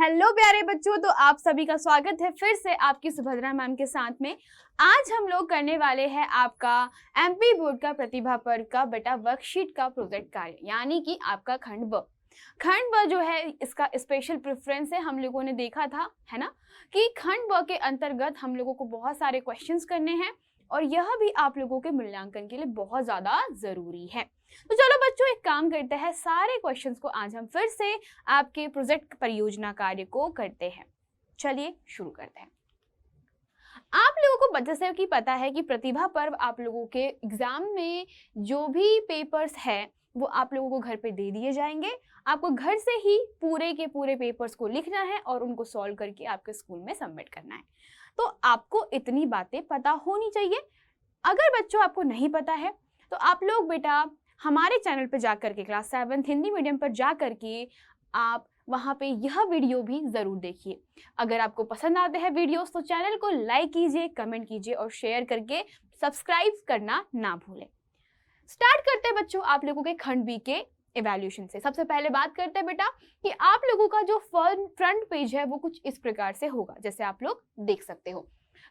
Hello प्यारे बच्चों, तो आप सभी का स्वागत है फिर से आपकी सुभद्रा मैम के साथ में। आज हम लोग करने वाले हैं आपका एमपी बोर्ड का प्रतिभा पर्व का बेटा वर्कशीट का प्रोजेक्ट कार्य, यानी कि आपका खंड ब जो है इसका स्पेशल प्रेफरेंस है। हम लोगों ने देखा था, है ना, कि खंड ब के अंतर्गत हम लोगों को बहुत सारे क्वेश्चंस करने हैं और यह भी आप लोगों के मूल्यांकन के लिए बहुत ज्यादा जरूरी है। तो चलो बच्चों, एक काम करते हैं, सारे क्वेश्चंस को आज हम फिर से आपके प्रोजेक्ट परियोजना कार्य को करते हैं। चलिए शुरू करते हैं। आप लोगों को जैसे कि पता है कि प्रतिभा पर्व आप लोगों के एग्जाम में जो भी पेपर्स है वो आप लोगों को घर पे दे दिए जाएंगे। आपको घर से ही पूरे के पूरे पेपर्स को लिखना है और उनको सॉल्व करके आपके स्कूल में सबमिट करना है। तो आपको इतनी बातें पता होनी चाहिए। अगर बच्चों आपको नहीं पता है तो आप लोग बेटा हमारे चैनल पर जाकर के क्लास 7 हिंदी मीडियम पर जाकर के आप वहाँ पे यह वीडियो भी ज़रूर देखिए। अगर आपको पसंद आते हैं वीडियोस तो चैनल को लाइक कीजिए, कमेंट कीजिए और शेयर करके सब्सक्राइब करना ना भूलें। स्टार्ट करते हैं बच्चों आप लोगों के खंड बी के इवैल्यूएशन से। सबसे पहले बात करते हैं बेटा कि आप लोगों का जो फ्रंट पेज है वो कुछ इस प्रकार से होगा, जैसे आप लोग देख सकते हो।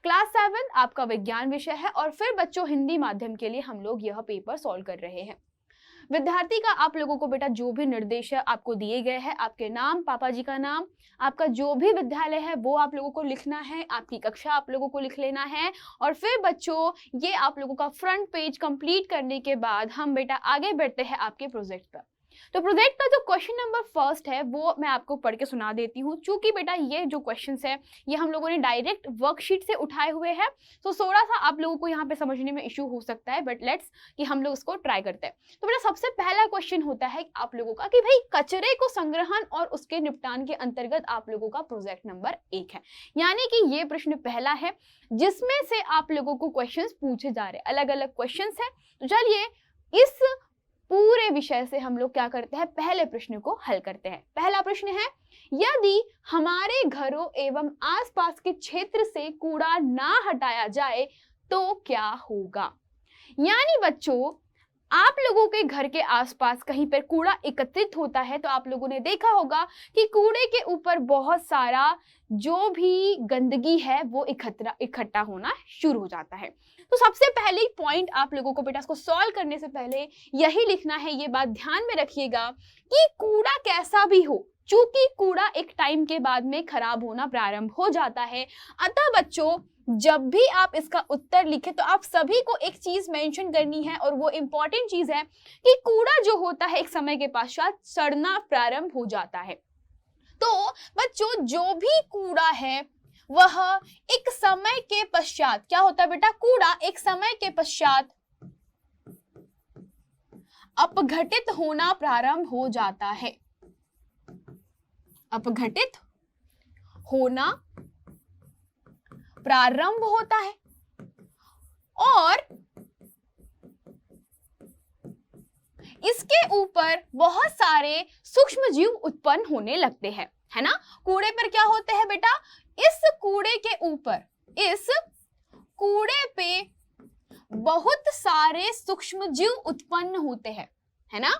क्लास 7 आपका विज्ञान विषय है और फिर बच्चों हिंदी माध्यम के लिए हम लोग यह पेपर सॉल्व कर रहे हैं। विद्यार्थी का आप लोगों को बेटा जो भी निर्देश आपको दिए गए हैं, आपके नाम, पापा जी का नाम, आपका जो भी विद्यालय है वो आप लोगों को लिखना है, आपकी कक्षा आप लोगों को लिख लेना है। और फिर बच्चों ये आप लोगों का फ्रंट पेज कंप्लीट करने के बाद हम बेटा आगे बढ़ते हैं आपके प्रोजेक्ट पर। तो प्रोजेक्ट का जो क्वेश्चन नंबर फर्स्ट है वो मैं आपको पढ़ के सुना देती हूँ। चूंकि बेटा ये जो क्वेश्चंस है ये हम लोगों ने डायरेक्ट वर्कशीट से उठाए हुए हैं, तो थोड़ा सा आप लोगों को यहाँ पे समझने में इश्यू हो सकता है, बट लेट्स कि हम लोग इसको ट्राई करते हैं। तो बेटा सबसे पहला क्वेश्चन होता है आप लोगों का कि भाई कचरे को संग्रहण और उसके निपटान के अंतर्गत आप लोगों का प्रोजेक्ट नंबर 1 है, यानी कि ये प्रश्न पहला है जिसमें से आप लोगों को क्वेश्चन पूछे जा रहे हैं। अलग अलग क्वेश्चन है, तो चलिए इस पूरे विषय से हम लोग क्या करते हैं, पहले प्रश्न को हल करते हैं। पहला प्रश्न है, यदि हमारे घरों एवं आसपास के क्षेत्र से कूड़ा ना हटाया जाए तो क्या होगा। यानी बच्चों आप लोगों के घर के आसपास कहीं पर कूड़ा एकत्रित होता है तो आप लोगों ने देखा होगा कि कूड़े के ऊपर बहुत सारा जो भी गंदगी है वो इकट्ठा होना शुरू हो जाता है। तो सबसे पहले पॉइंट आप लोगों को बेटा इसको सॉल्व करने से पहले यही लिखना है, ये बात ध्यान में रखिएगा कि कूड़ा कैसा भी हो, चूंकि कूड़ा एक टाइम के बाद में खराब होना प्रारंभ हो जाता है। अतः बच्चों जब भी आप इसका उत्तर लिखें तो आप सभी को एक चीज मेंशन करनी है और वो इंपॉर्टेंट चीज है कि कूड़ा जो होता है एक समय के पश्चात सड़ना प्रारंभ हो जाता है। तो बच्चों जो भी कूड़ा है वह एक समय के पश्चात क्या होता है बेटा, कूड़ा एक समय के पश्चात अपघटित होना प्रारंभ हो जाता है। अपघटित होना प्रारंभ होता है और इसके ऊपर बहुत सारे सूक्ष्म जीव उत्पन्न होने लगते हैं, है ना। कूड़े पर क्या होते हैं बेटा, इस कूड़े के ऊपर, इस कूड़े पे बहुत सारे सूक्ष्म जीव उत्पन्न होते हैं, है ना।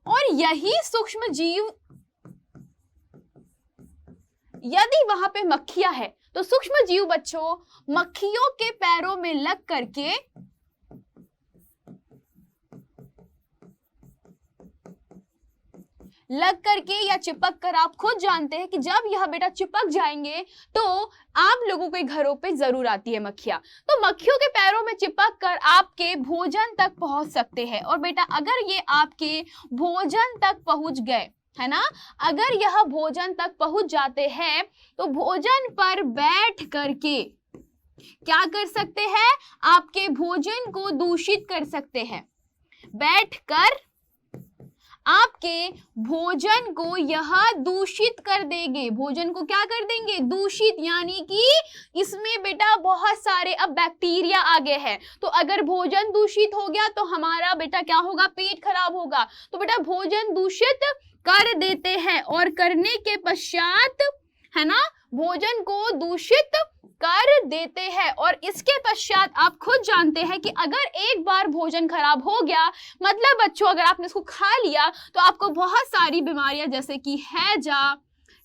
और यही सूक्ष्म जीव, यदि वहां पे मक्खियां है तो सूक्ष्म जीव बच्चों मक्खियों के पैरों में लग करके या चिपक कर, आप खुद जानते हैं कि जब यह बेटा चिपक जाएंगे तो आप लोगों के घरों पे जरूर आती है मक्खियां। तो मक्खियों के पैरों में चिपक कर आपके भोजन तक पहुंच सकते हैं। और बेटा अगर ये आपके भोजन तक पहुंच गए, है ना, अगर यह भोजन तक पहुंच जाते हैं तो भोजन पर बैठ करके क्या कर सकते हैं, आपके भोजन को दूषित कर सकते हैं। बैठकर आपके भोजन को यह दूषित कर देंगे, भोजन को क्या कर देंगे, दूषित, यानी कि इसमें बेटा बहुत सारे अब बैक्टीरिया आ गए हैं। तो अगर भोजन दूषित हो गया तो हमारा बेटा क्या होगा, पेट खराब होगा। तो बेटा भोजन दूषित कर देते हैं और करने के पश्चात, है ना, भोजन को दूषित कर देते हैं। और इसके पश्चात आप खुद जानते हैं कि अगर एक बार भोजन खराब हो गया, मतलब बच्चों अगर आपने इसको खा लिया तो आपको बहुत सारी बीमारियां जैसे कि हैजा,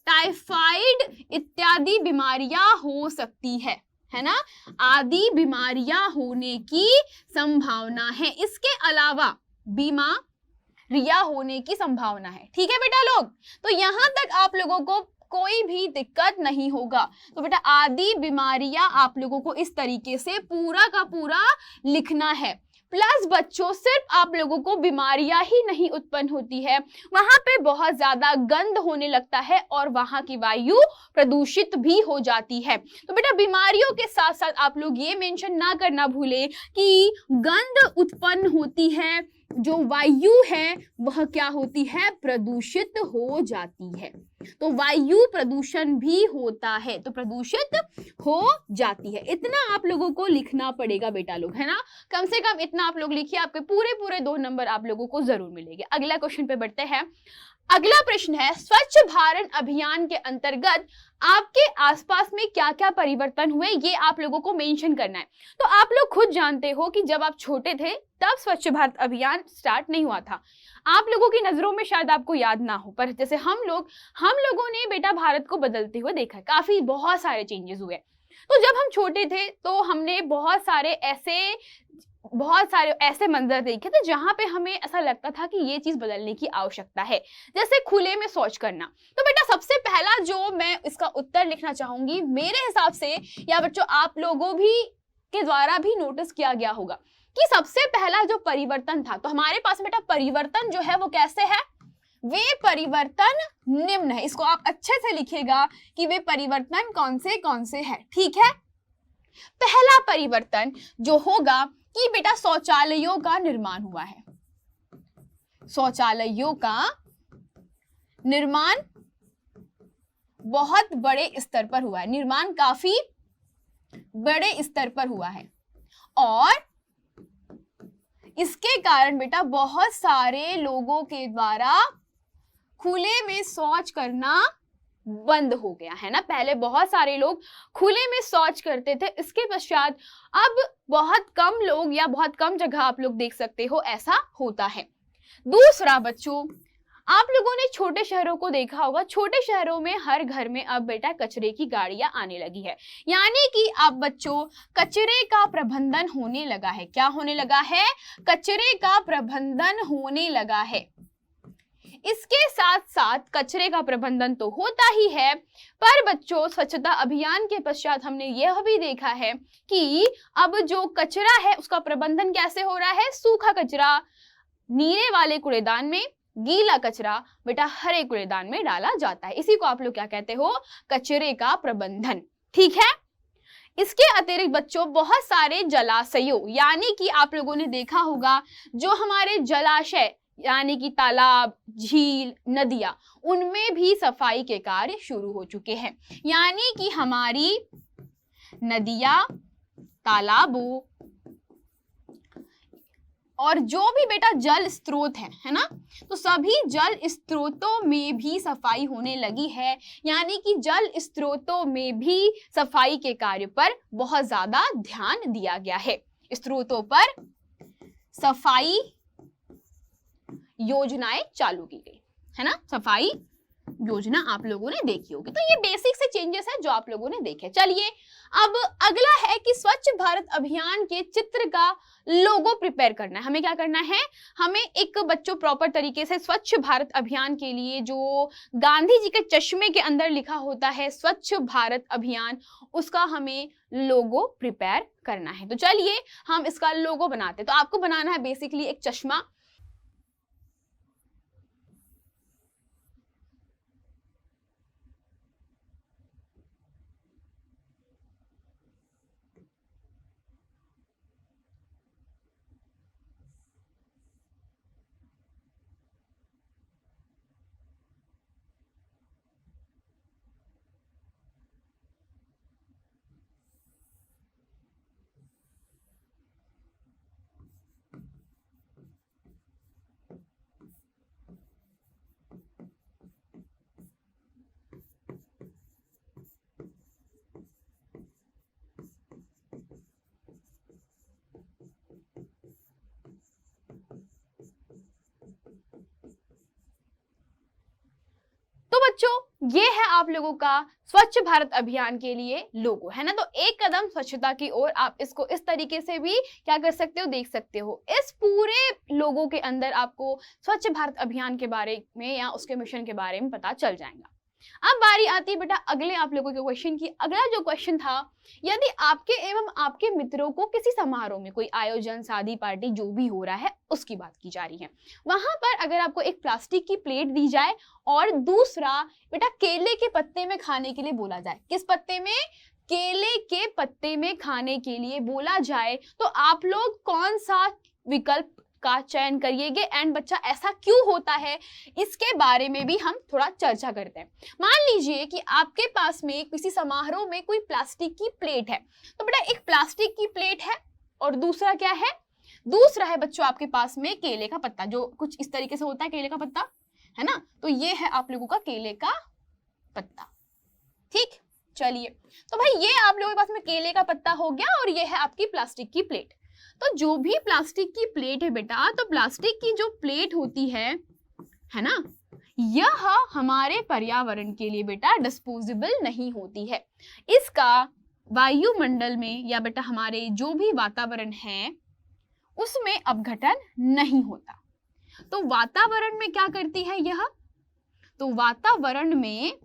टाइफाइड इत्यादि बीमारियां हो सकती है ना, आदि बीमारियां होने की संभावना है। इसके अलावा बीमारियां होने की संभावना है। ठीक है बेटा लोग, तो यहां तक आप लोगों को कोई भी दिक्कत नहीं होगा। तो बेटा आदि बीमारियां आप लोगों को इस तरीके से पूरा का पूरा लिखना है। प्लस बच्चों सिर्फ आप लोगों को बीमारियां ही नहीं उत्पन्न होती है, वहां पे बहुत ज्यादा गंध होने लगता है और वहां की वायु प्रदूषित भी हो जाती है। तो बेटा बीमारियों के साथ साथ आप लोग ये मेंशन ना करना भूले कि गंध उत्पन्न होती है, जो वायु है वह क्या होती है, प्रदूषित हो जाती है। तो वायु प्रदूषण भी होता है, तो प्रदूषित हो जाती है। इतना आप लोगों को लिखना पड़ेगा बेटा लोग, है ना, कम से कम इतना आप लोग लिखिए, आपके पूरे पूरे 2 नंबर आप लोगों को जरूर मिलेंगे। अगला क्वेश्चन पे बढ़ते हैं। अगला प्रश्न है, स्वच्छ भारत अभियान के अंतर्गत आपके आसपास में क्या क्या परिवर्तन हुए, ये आप लोगों को मेंशन करना है। तो आप लोग खुद जानते हो कि जब आप छोटे थे तब स्वच्छ भारत अभियान स्टार्ट नहीं हुआ था। आप लोगों की नजरों में शायद आपको याद ना हो, पर जैसे हम लोगों ने बेटा भारत को बदलते हुए देखा है, काफी बहुत सारे चेंजेस हुए। तो जब हम छोटे थे तो हमने बहुत सारे ऐसे मंजर देखे थे जहां पे हमें ऐसा लगता था कि ये चीज बदलने की आवश्यकता है, जैसे खुले में शौच करना। तो बेटा सबसे पहला जो मैं इसका उत्तर लिखना चाहूंगी, मेरे हिसाब से, या बच्चों आप लोगों भी के द्वारा भी नोटिस किया गया होगा कि सबसे पहला जो परिवर्तन था, तो हमारे पास बेटा परिवर्तन जो है वो कैसे है, वे परिवर्तन निम्न है। इसको आप अच्छे से लिखिएगा कि वे परिवर्तन कौन से है। ठीक है, पहला परिवर्तन जो होगा कि बेटा शौचालयों का निर्माण हुआ है। शौचालयों का निर्माण बहुत बड़े स्तर पर हुआ है, निर्माण काफी बड़े स्तर पर हुआ है, और इसके कारण बेटा बहुत सारे लोगों के द्वारा खुले में शौच करना बंद हो गया है ना। पहले बहुत सारे लोग खुले में शौच करते थे, इसके पश्चात अब बहुत कम लोग या बहुत कम जगह आप लोग देख सकते हो ऐसा होता है। दूसरा बच्चों, आप लोगों ने छोटे शहरों को देखा होगा, छोटे शहरों में हर घर में अब बेटा कचरे की गाड़ियां आने लगी है, यानी कि अब बच्चों कचरे का प्रबंधन होने लगा है। क्या होने लगा है, कचरे का प्रबंधन होने लगा है। इसके साथ साथ कचरे का प्रबंधन तो होता ही है, पर बच्चों स्वच्छता अभियान के पश्चात हमने यह भी देखा है कि अब जो कचरा है उसका प्रबंधन कैसे हो रहा है, सूखा कचरा नीले वाले कूड़ेदान में, गीला कचरा बेटा हरे कूड़ेदान में डाला जाता है। इसी को आप लोग क्या कहते हो, कचरे का प्रबंधन। ठीक है, इसके अतिरिक्त बच्चों बहुत सारे जलाशयों, यानी कि आप लोगों ने देखा होगा जो हमारे जलाशय यानी कि तालाब, झील, नदियां, उनमें भी सफाई के कार्य शुरू हो चुके हैं। यानी कि हमारी नदियां, तालाबों और जो भी बेटा जल स्रोत है ना, तो सभी जल स्रोतों में भी सफाई होने लगी है। यानी कि जल स्रोतों में भी सफाई के कार्य पर बहुत ज्यादा ध्यान दिया गया है। स्रोतों पर सफाई योजनाएं चालू की गई है ना, सफाई योजना आप लोगों ने देखी होगी। तो ये बेसिक से चेंजेस है जो आप लोगों ने देखे। चलिए अब अगला है कि स्वच्छ भारत अभियान के चित्र का लोगो प्रिपेयर करना है। हमें क्या करना है, हमें एक बच्चों प्रॉपर तरीके से स्वच्छ भारत अभियान के लिए जो गांधी जी के चश्मे के अंदर लिखा होता है स्वच्छ भारत अभियान, उसका हमें लोगो प्रिपेयर करना है। तो चलिए हम इसका लोगो बनाते हैं। तो आपको बनाना है बेसिकली एक चश्मा, बच्चों ये है आप लोगों का स्वच्छ भारत अभियान के लिए लोगो, है ना। तो एक कदम स्वच्छता की ओर, आप इसको इस तरीके से भी क्या कर सकते हो, देख सकते हो। इस पूरे लोगो के अंदर आपको स्वच्छ भारत अभियान के बारे में या उसके मिशन के बारे में पता चल जाएगा। अब बारी आती है बेटा अगले आप लोगों के क्वेश्चन की। अगला जो क्वेश्चन था, यदि आपके एवं आपके मित्रों को किसी समारोह में, कोई आयोजन, शादी, पार्टी जो भी हो रहा है उसकी बात की जा रही है, वहां पर अगर आपको एक प्लास्टिक की प्लेट दी जाए और दूसरा बेटा केले के पत्ते में खाने के लिए बोला जाए, किस पत्ते में, केले के पत्ते में खाने के लिए बोला जाए, तो आप लोग कौन सा विकल्प का चयन करिएगे एंड बच्चा ऐसा क्यों होता है, इसके बारे में भी हम थोड़ा चर्चा करते हैं। मान लीजिए कि आपके पास में किसी समारोह में कोई प्लास्टिक की प्लेट है, तो बेटा एक प्लास्टिक की प्लेट है और दूसरा क्या है, दूसरा है बच्चों आपके पास में केले का पत्ता, जो कुछ इस तरीके से होता है केले का पत्ता, है ना। तो ये है आप लोगों का केले का पत्ता। ठीक, चलिए, तो भाई ये आप लोगों के पास में केले का पत्ता हो गया और ये है आपकी प्लास्टिक की प्लेट। तो जो भी प्लास्टिक की प्लेट है बेटा, तो प्लास्टिक की जो प्लेट होती है ना, यह हमारे पर्यावरण के लिए बेटा डिस्पोजेबल नहीं होती है। इसका वायुमंडल में या बेटा हमारे जो भी वातावरण है उसमें अपघटन नहीं होता। तो वातावरण में क्या करती है यह, तो वातावरण में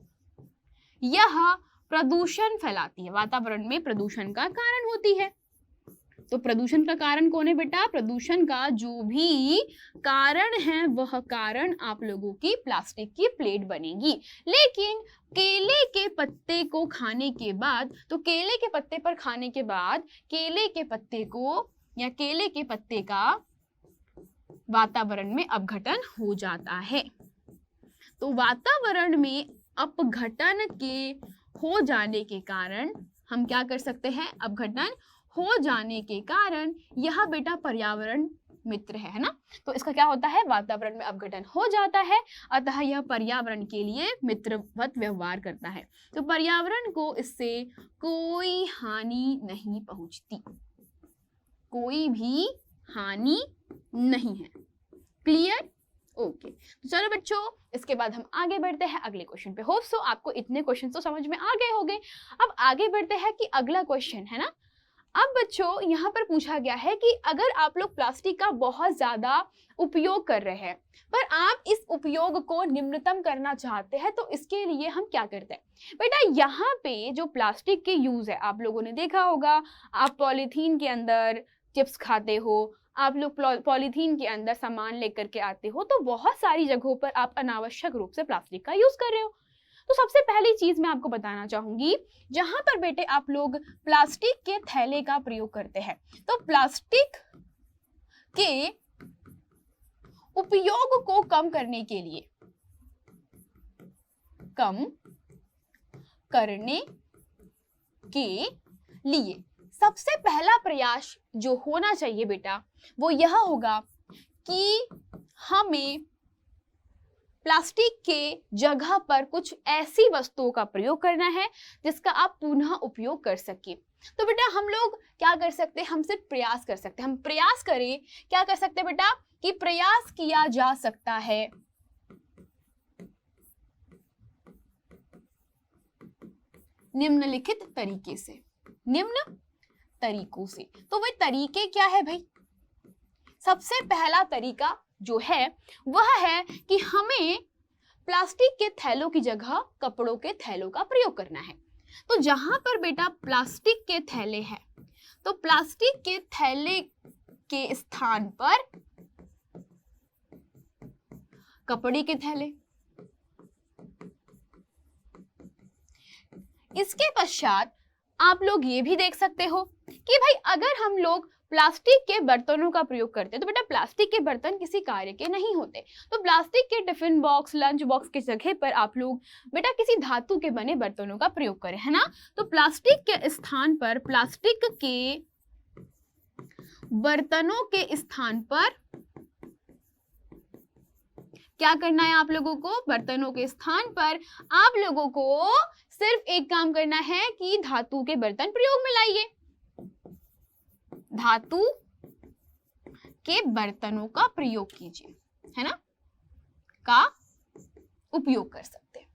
यह प्रदूषण फैलाती है, वातावरण में प्रदूषण का कारण होती है। तो प्रदूषण का कारण कौन है बेटा, प्रदूषण का जो भी कारण है वह कारण आप लोगों की प्लास्टिक की प्लेट बनेगी। लेकिन केले के पत्ते को खाने के बाद, तो केले के पत्ते पर खाने के बाद केले के पत्ते को या केले के पत्ते का वातावरण में अपघटन हो जाता है। तो वातावरण में अपघटन के हो जाने के कारण हम क्या कर सकते हैं, अपघटन हो जाने के कारण यह बेटा पर्यावरण मित्र है ना। तो इसका क्या होता है, वातावरण में अपघटन हो जाता है, अतः यह पर्यावरण के लिए मित्रवत व्यवहार करता है। तो पर्यावरण को इससे कोई हानि नहीं पहुंचती, कोई भी हानि नहीं है। Clear, okay. तो चलो बच्चों, इसके बाद हम आगे बढ़ते हैं अगले क्वेश्चन पे। होप सो आपको इतने क्वेश्चन तो समझ में आ गए होंगे। अब आगे बढ़ते हैं कि अगला क्वेश्चन है ना। अब बच्चों यहाँ पर पूछा गया है कि अगर आप लोग प्लास्टिक का बहुत ज्यादा उपयोग कर रहे हैं पर आप इस उपयोग को निम्नतम करना चाहते हैं, तो इसके लिए हम क्या करते हैं। बेटा यहाँ पे जो प्लास्टिक के यूज है, आप लोगों ने देखा होगा, आप पॉलीथीन के अंदर चिप्स खाते हो, आप लोग पॉलीथीन के अंदर सामान लेकर के आते हो, तो बहुत सारी जगहों पर आप अनावश्यक रूप से प्लास्टिक का यूज कर रहे हो। तो सबसे पहली चीज मैं आपको बताना चाहूंगी, जहां पर बेटे आप लोग प्लास्टिक के थैले का प्रयोग करते हैं, तो प्लास्टिक के उपयोग को कम करने के लिए, कम करने के लिए सबसे पहला प्रयास जो होना चाहिए बेटा वो यह होगा कि हमें प्लास्टिक के जगह पर कुछ ऐसी वस्तुओं का प्रयोग करना है जिसका आप पुनः उपयोग कर सके। तो बेटा हम लोग क्या कर सकते हैं, हम सिर्फ प्रयास कर सकते हैं। हम प्रयास करें, क्या कर सकते हैं बेटा, कि प्रयास किया जा सकता है निम्नलिखित तरीके से, निम्न तरीकों से। तो वह तरीके क्या है भाई, सबसे पहला तरीका जो है वह है कि हमें प्लास्टिक के थैलों की जगह कपड़ों के थैलों का प्रयोग करना है। तो जहां पर बेटा प्लास्टिक के थैले हैं, तो प्लास्टिक के थैले के स्थान पर कपड़े के थैले, इसके पश्चात आप लोग ये भी देख सकते हो कि भाई अगर हम लोग प्लास्टिक के बर्तनों का प्रयोग करते हैं, तो बेटा प्लास्टिक के बर्तन किसी कार्य के नहीं होते, तो प्लास्टिक के टिफिन बॉक्स, लंच बॉक्स की जगह पर आप लोग बेटा किसी धातु के बने बर्तनों का प्रयोग करें, है ना। तो प्लास्टिक के स्थान पर, प्लास्टिक के बर्तनों के स्थान पर क्या करना है आप लोगों को, बर्तनों के स्थान पर आप लोगों को सिर्फ एक काम करना है कि धातु के बर्तन प्रयोग में लाइए, धातु के बर्तनों का प्रयोग कीजिए, है ना, का उपयोग कर सकते हैं।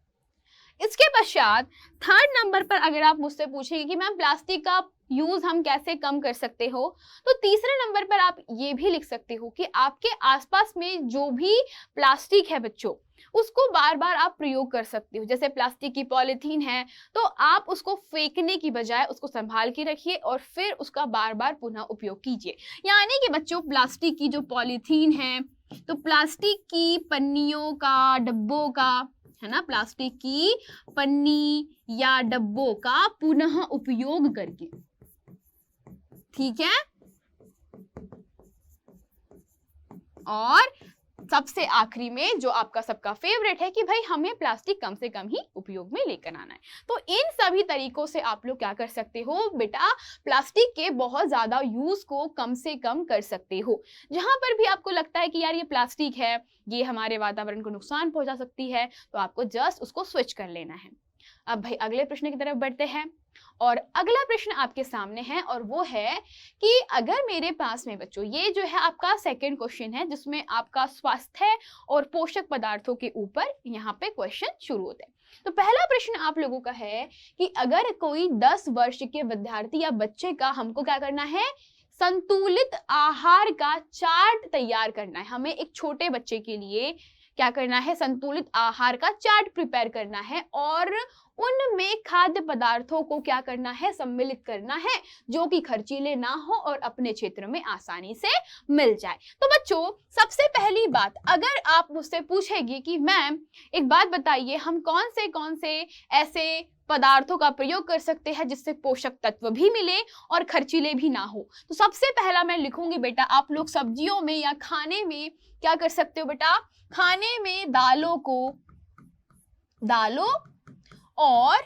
इसके पश्चात थर्ड नंबर पर अगर आप मुझसे पूछेंगे कि मैम प्लास्टिक का यूज हम कैसे कम कर सकते हो, तो तीसरे नंबर पर आप ये भी लिख सकते हो कि आपके आसपास में जो भी प्लास्टिक है बच्चों, उसको बार बार आप प्रयोग कर सकते हो। जैसे प्लास्टिक की पॉलीथीन है तो आप उसको फेंकने की बजाय उसको संभाल के रखिए और फिर उसका बार बार पुनः उपयोग कीजिए। यानी कि बच्चों प्लास्टिक की जो पॉलीथीन है, तो प्लास्टिक की पन्नियों का, डब्बों का, है ना, प्लास्टिक की पन्नी या डब्बों का पुनः उपयोग करके, ठीक है। और सबसे आखिरी में जो आपका सबका फेवरेट है कि भाई हमें प्लास्टिक कम से कम ही उपयोग में लेकर आना है। तो इन सभी तरीकों से आप लोग क्या कर सकते हो बेटा, प्लास्टिक के बहुत ज्यादा यूज को कम से कम कर सकते हो। जहां पर भी आपको लगता है कि यार ये प्लास्टिक है, ये हमारे वातावरण को नुकसान पहुंचा सकती है, तो आपको जस्ट उसको स्विच कर लेना है। अब भाई अगले प्रश्न की तरफ बढ़ते हैं और अगला प्रश्न आपके सामने है और वो है कि अगर मेरे पास में बच्चों ये जो है आपका सेकंड क्वेश्चन है जिसमें आपका स्वास्थ्य और पोषक पदार्थों के ऊपर यहाँ पे क्वेश्चन शुरू होते हैं। तो पहला प्रश्न आप लोगों का है कि अगर कोई 10 वर्ष के विद्यार्थी या बच्चे का हमको क्या करना है, संतुलित आहार का चार्ट तैयार करना है। हमें एक छोटे बच्चे के लिए क्या करना है, संतुलित आहार का चार्ट प्रिपेयर करना है और उनमें खाद्य पदार्थों को क्या करना है, सम्मिलित करना है जो कि खर्चीले ना हो और अपने क्षेत्र में आसानी से मिल जाए। तो बच्चों सबसे पहली बात, अगर आप मुझसे पूछेगी कि मैम एक बात बताइए हम कौन से ऐसे पदार्थों का प्रयोग कर सकते हैं जिससे पोषक तत्व भी मिले और खर्चीले भी ना हो, तो सबसे पहला मैं लिखूंगी बेटा आप लोग सब्जियों में या खाने में क्या कर सकते हो बेटा, खाने में दालों और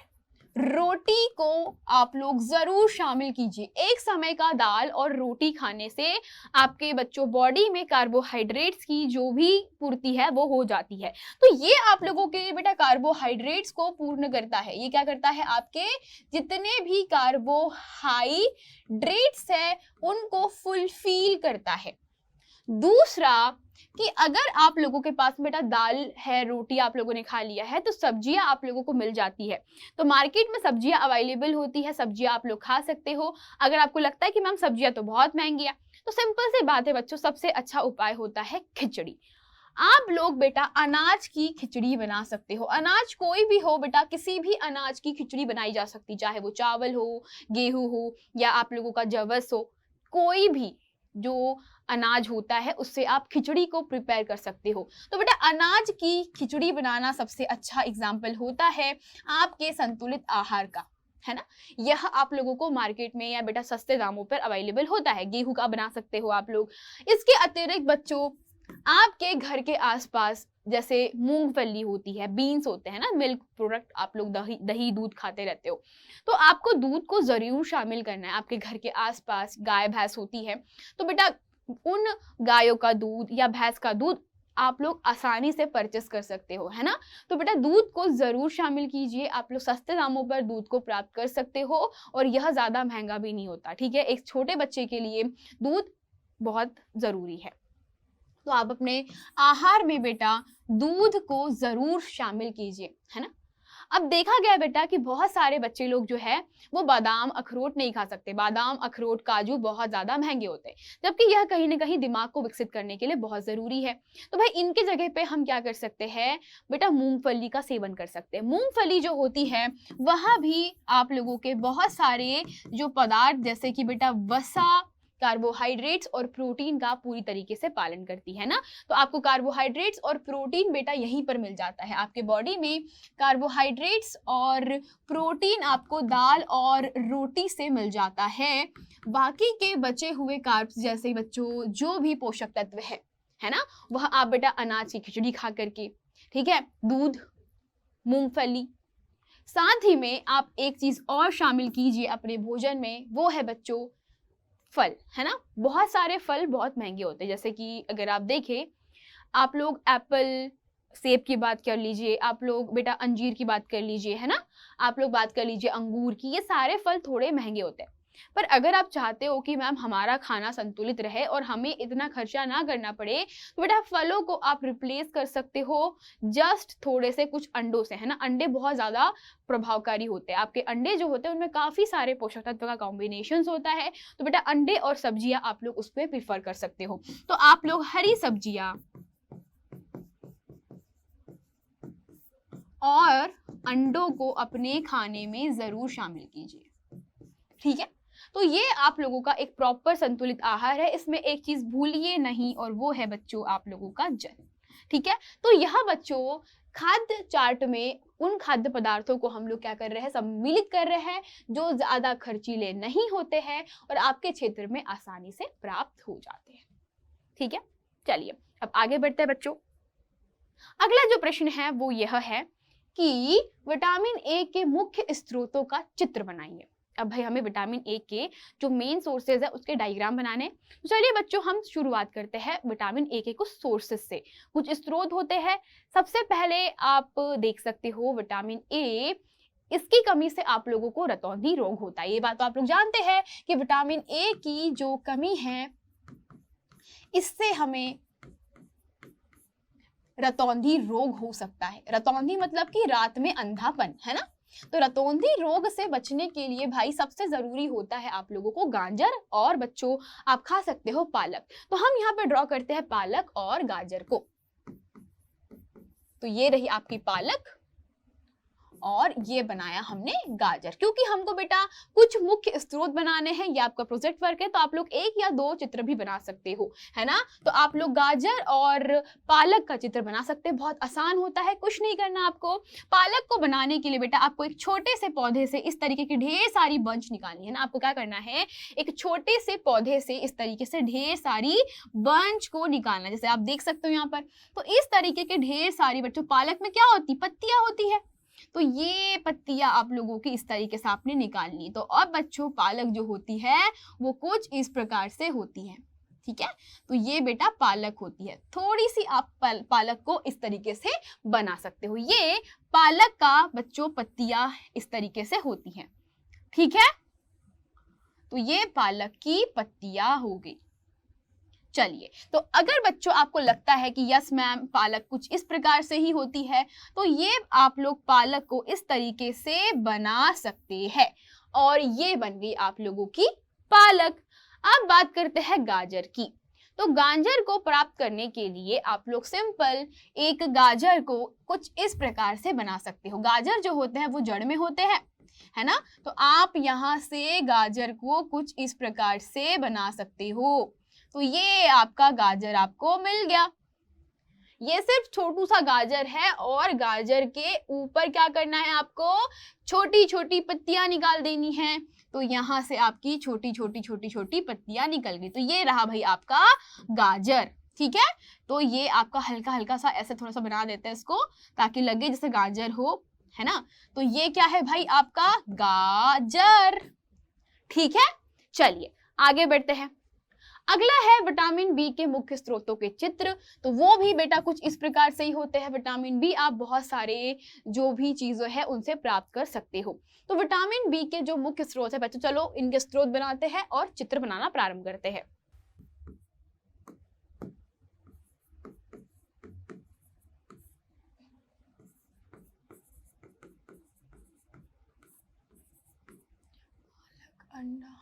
रोटी को आप लोग जरूर शामिल कीजिए। एक समय का दाल और रोटी खाने से आपके बच्चों बॉडी में कार्बोहाइड्रेट्स की जो भी पूर्ति है वो हो जाती है। तो ये आप लोगों के लिए बेटा कार्बोहाइड्रेट्स को पूर्ण करता है। ये क्या करता है, आपके जितने भी कार्बोहाइड्रेट्स है उनको फुलफिल करता है। दूसरा कि अगर आप लोगों के पास बेटा दाल है, रोटी आप लोगों ने खा लिया है, तो सब्जियां आप लोगों को मिल जाती है। तो मार्केट में सब्जियां अवेलेबल होती है, सब्जियां आप लोग खा सकते हो। अगर आपको लगता है कि मैम सब्जियां तो बहुत महंगी है, तो सिंपल सी बात है बच्चों, सबसे अच्छा उपाय होता है खिचड़ी। आप लोग बेटा अनाज की खिचड़ी बना सकते हो। अनाज कोई भी हो बेटा, किसी भी अनाज की खिचड़ी बनाई जा सकती, चाहे वो चावल हो, गेहूं हो या आप लोगों का जवस हो, कोई भी जो अनाज होता है उससे आप खिचड़ी को प्रिपेयर कर सकते हो। तो बेटा अनाज की खिचड़ी बनाना सबसे अच्छा एग्जाम्पल होता है आपके संतुलित आहार का, है ना। यह आप लोगों को मार्केट में या बेटा सस्ते दामों पर अवेलेबल होता है। गेहूं का बना सकते हो आप लोग। इसके अतिरिक्त बच्चों आपके घर के आसपास जैसे मूंगफली होती है, बीन्स होते हैं ना, मिल्क प्रोडक्ट आप लोग दही दूध खाते रहते हो, तो आपको दूध को जरूर शामिल करना है। आपके घर के आसपास गाय भैंस होती है तो बेटा उन गायों का दूध या भैंस का दूध आप लोग आसानी से परचेस कर सकते हो, है ना। तो बेटा दूध को जरूर शामिल कीजिए। आप लोग सस्ते दामों पर दूध को प्राप्त कर सकते हो और यह ज्यादा महंगा भी नहीं होता, ठीक है। एक छोटे बच्चे के लिए दूध बहुत जरूरी है, तो आप अपने आहार में बेटा दूध को जरूर शामिल कीजिए, है ना। अब देखा गया बेटा कि बहुत सारे बच्चे लोग जो है वो बादाम अखरोट नहीं खा सकते। बादाम अखरोट काजू बहुत ज्यादा महंगे होते हैं, जबकि यह कहीं ना कहीं दिमाग को विकसित करने के लिए बहुत जरूरी है। तो भाई इनके जगह पे हम क्या कर सकते हैं बेटा, मूंगफली का सेवन कर सकते हैं। मूंगफली जो होती है वहां भी आप लोगों के बहुत सारे जो पदार्थ जैसे कि बेटा वसा, कार्बोहाइड्रेट्स और प्रोटीन का पूरी तरीके से पालन करती है ना। तो आपको कार्बोहाइड्रेट्स और प्रोटीन बेटा यहीं पर मिल जाता है। आपके बॉडी में कार्बोहाइड्रेट्स और प्रोटीन आपको दाल और रोटी से मिल जाता है। बाकी के बचे हुए कार्ब्स जैसे बच्चों जो भी पोषक तत्व है ना, वह आप बेटा अनाज की खिचड़ी खा करके, ठीक है, दूध, मूंगफली, साथ ही में आप एक चीज और शामिल कीजिए अपने भोजन में, वो है बच्चों फल, है ना। बहुत सारे फल बहुत महंगे होते हैं, जैसे कि अगर आप देखें, आप लोग एप्पल, सेब की बात कर लीजिए, आप लोग बेटा अंजीर की बात कर लीजिए, है ना, आप लोग बात कर लीजिए अंगूर की, ये सारे फल थोड़े महंगे होते हैं। पर अगर आप चाहते हो कि मैम हमारा खाना संतुलित रहे और हमें इतना खर्चा ना करना पड़े, तो बेटा फलों को आप रिप्लेस कर सकते हो जस्ट थोड़े से कुछ अंडों से, है ना। अंडे बहुत ज़्यादा प्रभावकारी होते हैं, आपके अंडे जो होते हैं उनमें काफ़ी सारे पोषक तत्व का कॉम्बिनेशन होता है, तो बेटा अंडे और सब्जियां आप लोग उस पर प्रिफर कर सकते हो। तो आप लोग हरी सब्जियां और अंडों को अपने खाने में जरूर शामिल कीजिए, ठीक है। तो ये आप लोगों का एक प्रॉपर संतुलित आहार है, इसमें एक चीज भूलिए नहीं और वो है बच्चों आप लोगों का जल, ठीक है। तो यह बच्चों खाद्य चार्ट में उन खाद्य पदार्थों को हम लोग क्या कर रहे हैं, सम्मिलित कर रहे हैं जो ज्यादा खर्चीले नहीं होते हैं और आपके क्षेत्र में आसानी से प्राप्त हो जाते हैं, ठीक है। चलिए अब आगे बढ़ते हैं बच्चों। अगला जो प्रश्न है वो यह है कि विटामिन ए के मुख्य स्रोतों का चित्र बनाइए। अब भाई हमें विटामिन ए के जो मेन सोर्सेज है उसके डायग्राम बनाने। तो चलिए बच्चों हम शुरुआत करते हैं विटामिन ए के कुछ सोर्सेज से, कुछ स्रोत होते हैं। सबसे पहले आप देख सकते हो विटामिन ए, इसकी कमी से आप लोगों को रतौंधी रोग होता है। ये बात तो आप लोग जानते हैं कि विटामिन ए की जो कमी है इससे हमें रतौंधी रोग हो सकता है। रतौंधी मतलब कि रात में अंधापन, है ना। तो रतौंधी रोग से बचने के लिए भाई सबसे जरूरी होता है आप लोगों को गाजर, और बच्चों आप खा सकते हो पालक। तो हम यहाँ पे ड्रॉ करते हैं पालक और गाजर को। तो ये रही आपकी पालक और ये बनाया हमने गाजर, क्योंकि हमको बेटा कुछ मुख्य स्रोत बनाने हैं, ये आपका प्रोजेक्ट वर्क है, तो आप लोग एक या दो चित्र भी बना सकते हो, है ना। तो आप लोग गाजर और पालक का चित्र बना सकते हैं, बहुत आसान होता है, कुछ नहीं करना आपको। पालक को बनाने के लिए बेटा आपको एक छोटे से पौधे से इस तरीके की ढेर सारी बंच निकालनी है ना। आपको क्या करना है, एक छोटे से पौधे से इस तरीके से ढेर सारी बंच को निकालना, जैसे आप देख सकते हो यहाँ पर। तो इस तरीके के ढेर सारी बच्चों, पालक में क्या होती, पत्तियां होती है, तो ये पत्तियां आप लोगों की इस तरीके से आपने निकालनी। तो अब बच्चों पालक जो होती है वो कुछ इस प्रकार से होती है, ठीक है। तो ये बेटा पालक होती है, थोड़ी सी आप पालक को इस तरीके से बना सकते हो। ये पालक का बच्चों पत्तियां इस तरीके से होती हैं, ठीक है। तो ये पालक की पत्तियां हो गई। चलिए, तो अगर बच्चों आपको लगता है कि यस मैम पालक कुछ इस प्रकार से ही होती है, तो ये आप लोग पालक को इस तरीके से बना सकते हैं और ये बन गई आप लोगों की पालक। अब बात करते हैं गाजर की। तो गाजर को प्राप्त करने के लिए आप लोग सिंपल एक गाजर को कुछ इस प्रकार से बना सकते हो। गाजर जो होते हैं वो जड़ में होते हैं, है ना। तो आप यहाँ से गाजर को कुछ इस प्रकार से बना सकते हो। तो ये आपका गाजर आपको मिल गया। ये सिर्फ छोटू सा गाजर है और गाजर के ऊपर क्या करना है, आपको छोटी छोटी पत्तियां निकाल देनी है। तो यहाँ से आपकी छोटी छोटी छोटी छोटी पत्तियां निकल गई। तो ये रहा भाई आपका गाजर, ठीक है। तो ये आपका हल्का हल्का सा ऐसे थोड़ा सा बना देते हैं इसको, ताकि लगे जैसे गाजर हो, है ना। तो ये क्या है भाई, आपका गाजर, ठीक है। चलिए आगे बढ़ते हैं। अगला है विटामिन बी के मुख्य स्रोतों के चित्र। तो वो भी बेटा कुछ इस प्रकार से ही होते हैं। विटामिन बी आप बहुत सारे जो भी चीजें हैं उनसे प्राप्त कर सकते हो। तो विटामिन बी के जो मुख्य स्रोत है बच्चों, चलो इनके स्रोत बनाते हैं और चित्र बनाना प्रारंभ करते हैं। अंडा,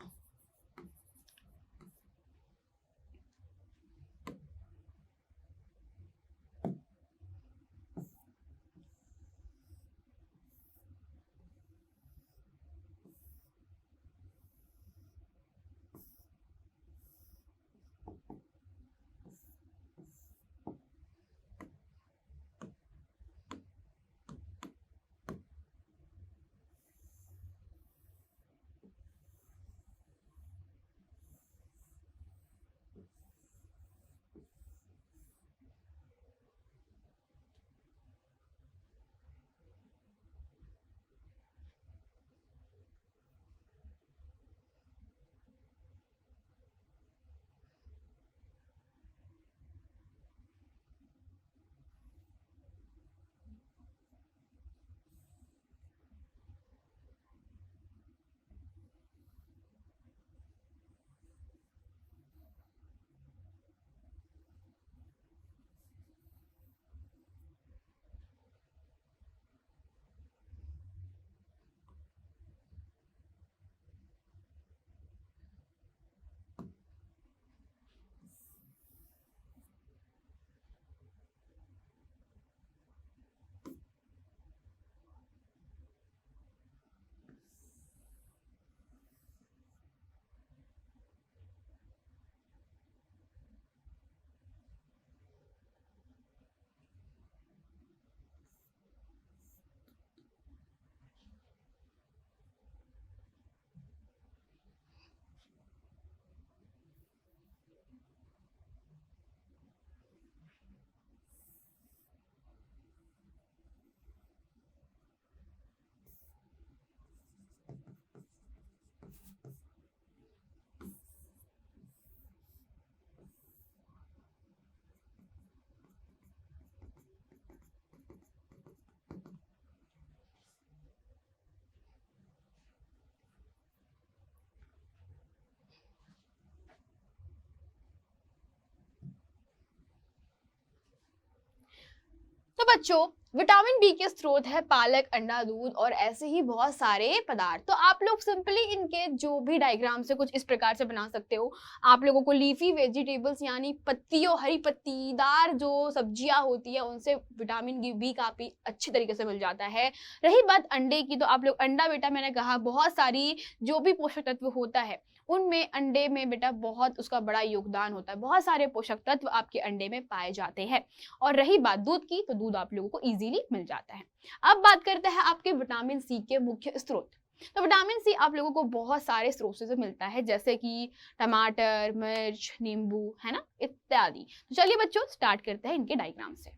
बच्चों, विटामिन बी के स्रोत है पालक, अंडा, दूध और ऐसे ही बहुत सारे पदार्थ। तो आप लोग सिंपली इनके जो भी डायग्राम से कुछ इस प्रकार से बना सकते हो। आप लोगों को लीफी वेजिटेबल्स यानी पत्तियों, हरी पत्तीदार जो सब्जियां होती है उनसे विटामिन बी काफी अच्छी तरीके से मिल जाता है। रही बात अंडे की, तो आप लोग अंडा बेटा मैंने कहा बहुत सारी जो भी पोषक तत्व होता है उनमें अंडे में बेटा बहुत उसका बड़ा योगदान होता है। बहुत सारे पोषक तत्व आपके अंडे में पाए जाते हैं। और रही बात दूध की, तो दूध आप लोगों को इजीली मिल जाता है। अब बात करते हैं आपके विटामिन सी के मुख्य स्रोत। तो विटामिन सी आप लोगों को बहुत सारे स्रोतों से मिलता है, जैसे कि टमाटर, मिर्च, नींबू, है ना, इत्यादि। तो चलिए बच्चों स्टार्ट करते हैं इनके डायग्राम से।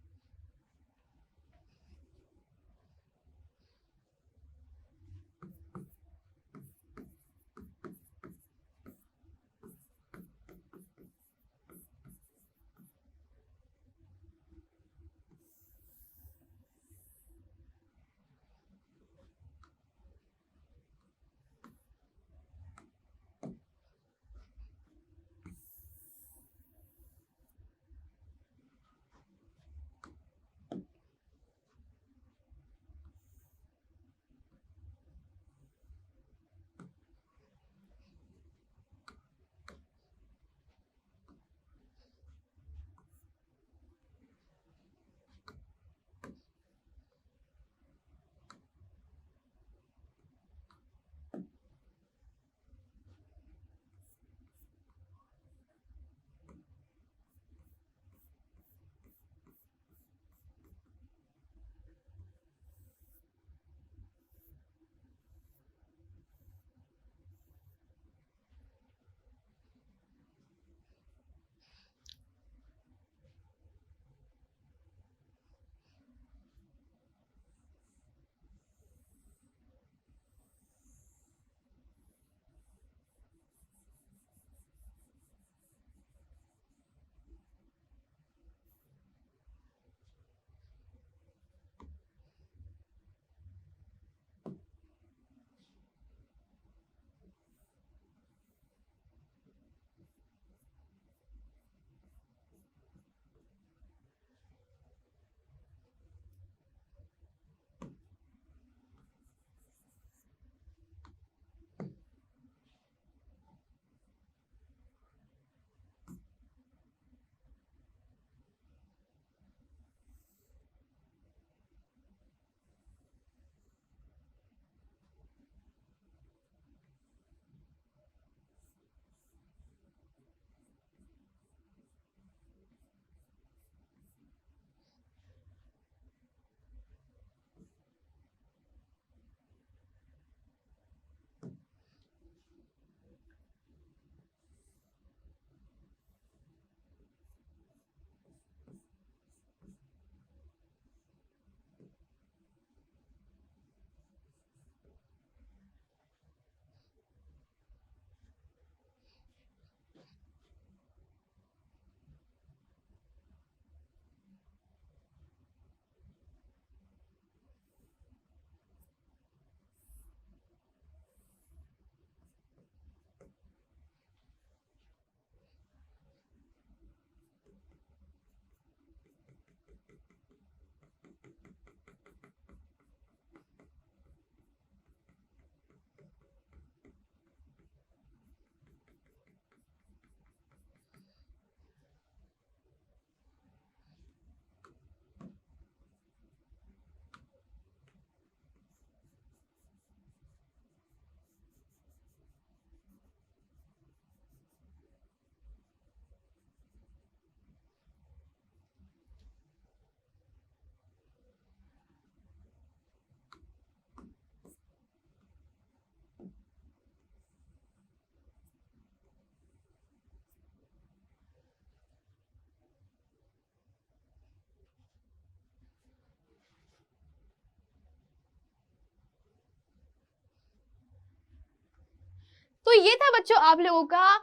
तो ये था बच्चों आप लोगों का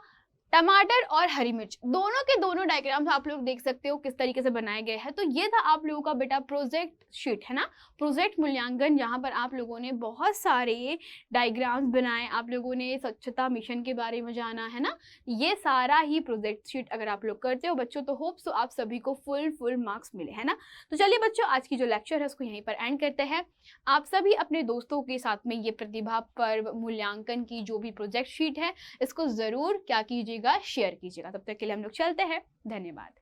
टमाटर और हरी मिर्च दोनों के दोनों डायग्राम्स आप लोग देख सकते हो किस तरीके से बनाए गए हैं। तो ये था आप लोगों का बेटा प्रोजेक्ट शीट, है ना, प्रोजेक्ट मूल्यांकन, जहाँ पर आप लोगों ने बहुत सारे डायग्राम्स बनाए, आप लोगों ने स्वच्छता मिशन के बारे में जाना, है ना। ये सारा ही प्रोजेक्ट शीट अगर आप लोग करते हो बच्चों तो होप सो आप सभी को फुल मार्क्स मिले, है ना। तो चलिए बच्चों, आज की जो लेक्चर है उसको यहीं पर एंड करते हैं। आप सभी अपने दोस्तों के साथ में ये प्रतिभा पर्व मूल्यांकन की जो भी प्रोजेक्ट शीट है इसको जरूर क्या कीजिएगा, शेयर कीजिएगा। तब तक के लिए हम लोग चलते हैं, धन्यवाद।